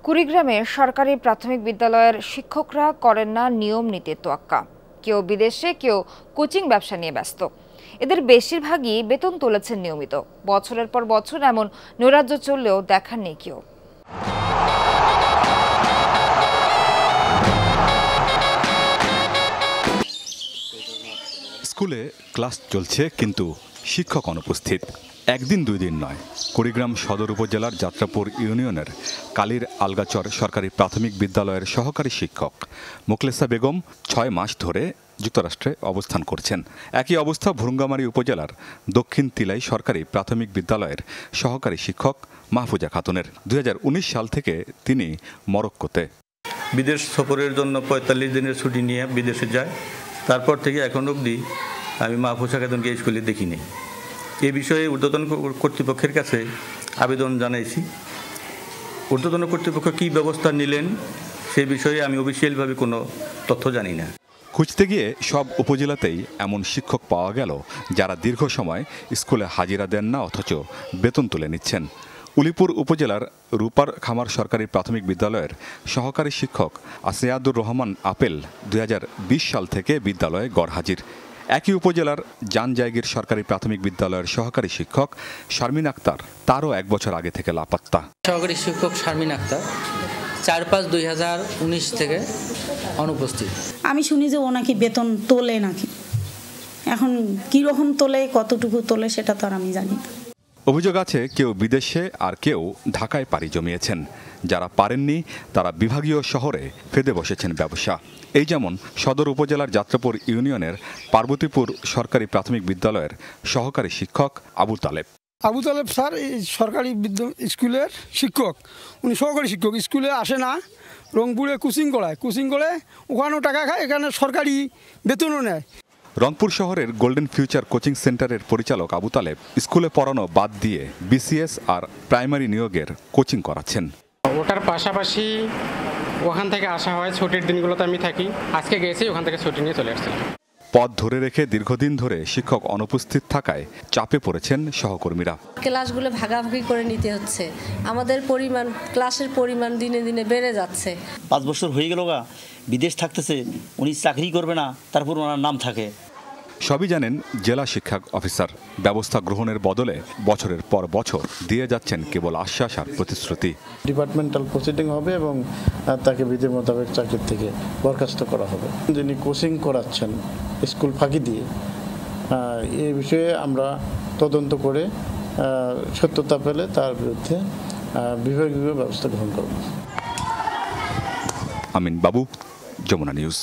কুড়িগ্রামের সরকারি প্রাথমিক বিদ্যালয়ের শিক্ষকরা করেন না নিয়ম নীতির তোয়াক্কা। কেউ বিদেশে, কেউ কোচিং ব্যবসা নিয়ে ব্যস্ত। এদের বেশিরভাগই বেতন তুলেছেন নিয়মিত। বছরের পর বছর এমন নৈরাজ্য চললেও দেখার নেই কেউ। স্কুলে ক্লাস চলছে, কিন্তু শিক্ষক অনুপস্থিত। একদিন দুই দিন নয়, কুড়িগ্রাম সদর উপজেলার যাত্রাপুর ইউনিয়নের কালীর আলগাচর সরকারি প্রাথমিক বিদ্যালয়ের সহকারী শিক্ষক মোখলেসা বেগম ৬ মাস ধরে যুক্তরাষ্ট্রে অবস্থান করছেন। একই অবস্থা ভুরুঙ্গামারী উপজেলার দক্ষিণ তিলাই সরকারি প্রাথমিক বিদ্যালয়ের সহকারী শিক্ষক মাহফুজা খাতুনের। ২০১৯ সাল থেকে তিনি মরক্কোতে। বিদেশ সফরের জন্য ৪৫ দিনের ছুটি নিয়ে বিদেশে যায়। তারপর থেকে এখন অবধি আমি মাহফুজা খাতুনকে স্কুলে দেখিনি। এ বিষয়ে ঊর্ধ্বতন কর্তৃপক্ষের কাছে আবেদন জানাইছি। ঊর্ধ্বতন কর্তৃপক্ষ কী ব্যবস্থা নিলেন সে বিষয়ে আমি অফিসিয়ালভাবে কোনো তথ্য জানি না। খুঁজতে গিয়ে সব উপজেলাতেই এমন শিক্ষক পাওয়া গেল যারা দীর্ঘ সময় স্কুলে হাজিরা দেন না, অথচ বেতন তুলে নিচ্ছেন। উলিপুর উপজেলার রূপার খামার সরকারি প্রাথমিক বিদ্যালয়ের সহকারী শিক্ষক আসিয়াদুর রহমান আপেল ২০২০ সাল থেকে বিদ্যালয়ে গড়হাজির। একই উপজেলার জানজায়গির সরকারি প্রাথমিক বিদ্যালয়ের সহকারী শিক্ষক শারমিন আক্তার, তারও ১ বছর আগে থেকে লাপাত্তা। সহকারী শিক্ষক শারমিন আক্তার ৪/৫/২০১৯ থেকে অনুপস্থিত। আমি শুনি যে ও নাকি বেতন তোলে নাকি, এখন কীরকম তোলে, কতটুকু তোলে সেটা তো আর আমি জানি না। অভিযোগ আছে কেউ বিদেশে আর কেউ ঢাকায় পাড়ি জমিয়েছেন। যারা পারেননি তারা বিভাগীয় শহরে ফেদে বসেছেন ব্যবসা। এই যেমন সদর উপজেলার যাত্রাপুর ইউনিয়নের পার্বতীপুর সরকারি প্রাথমিক বিদ্যালয়ের সহকারী শিক্ষক আবু তালেব স্যার এই সরকারি স্কুলের শিক্ষক, উনি সহকারী শিক্ষক। স্কুলে আসে না, রংপুরে কোচিং করে ওখানেও টাকা খায়, এখানে সরকারি বেতনও নেয়। রংপুর শহরের গোল্ডেন ফিউচার কোচিং সেন্টারের পরিচালক আবু তালেব স্কুলে পড়ানো বাদ দিয়ে বিসিএস আর প্রাইমারি নিয়োগের কোচিং করাচ্ছেন। ওটার পাশাপাশি ওখান থেকে আসা হয়, ছুটির দিনগুলোতে আমি থাকি। আজকে গেছি, ওখান থেকে ছুটি নিয়ে চলে আসছি। পদ ধরে রেখে দীর্ঘদিন ধরে শিক্ষক অনুপস্থিত থাকায় চাপে পড়েছেন সহকর্মীরা। ক্লাসগুলো ভাগাভাগি করে নিতে হচ্ছে, আমাদের ক্লাসের পরিমাণ দিনে দিনে বেড়ে যাচ্ছে। ৫ বছর হয়ে গেল বিদেশ থাকতেছে, উনি চাকরি করবে না, তারপর ওনার নাম থাকে। সবই জানেন জেলা শিক্ষা অফিসার। ব্যবস্থা গ্রহণের বদলে বছরের পর বছর দিয়ে যাচ্ছেন কেবল আশ্বাস আর প্রতিশ্রুতি। ডিপার্টমেন্টাল প্রসিডিং হবে এবং তাকে বিধি মোতাবেক চাকরি থেকে বরখাস্ত করা হবে। যিনি কোচিং করাচ্ছেন স্কুল ফাঁকি দিয়ে, এই বিষয়ে আমরা তদন্ত করে সত্যতা পেলে তার বিরুদ্ধে বিভাগীয় ব্যবস্থা গ্রহণ করব। আমিন বাবু, যমুনা নিউজ।